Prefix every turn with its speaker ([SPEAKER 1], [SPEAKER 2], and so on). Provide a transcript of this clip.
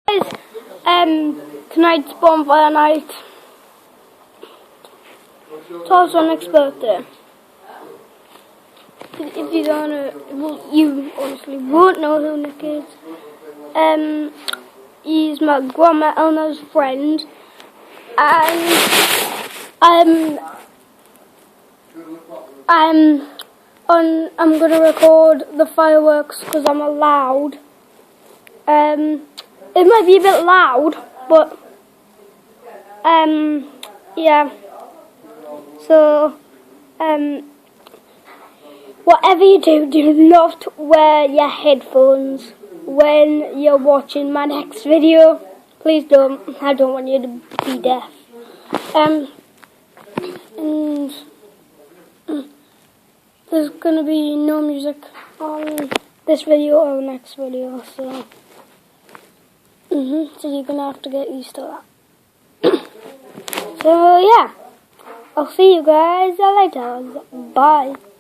[SPEAKER 1] Guys, tonight's Bonfire Night. It's also Nick's birthday. If you don't know, well, you honestly won't know who Nick is. He's my grandma Eleanor's friend, and I'm gonna record the fireworks because I'm allowed. It might be a bit loud, but yeah. So whatever you do, do not wear your headphones when you're watching my next video. Please don't. I don't want you to be deaf. And there's gonna be no music on this video or the next video, so so you're gonna have to get used to that. So yeah, I'll see you guys later. Bye.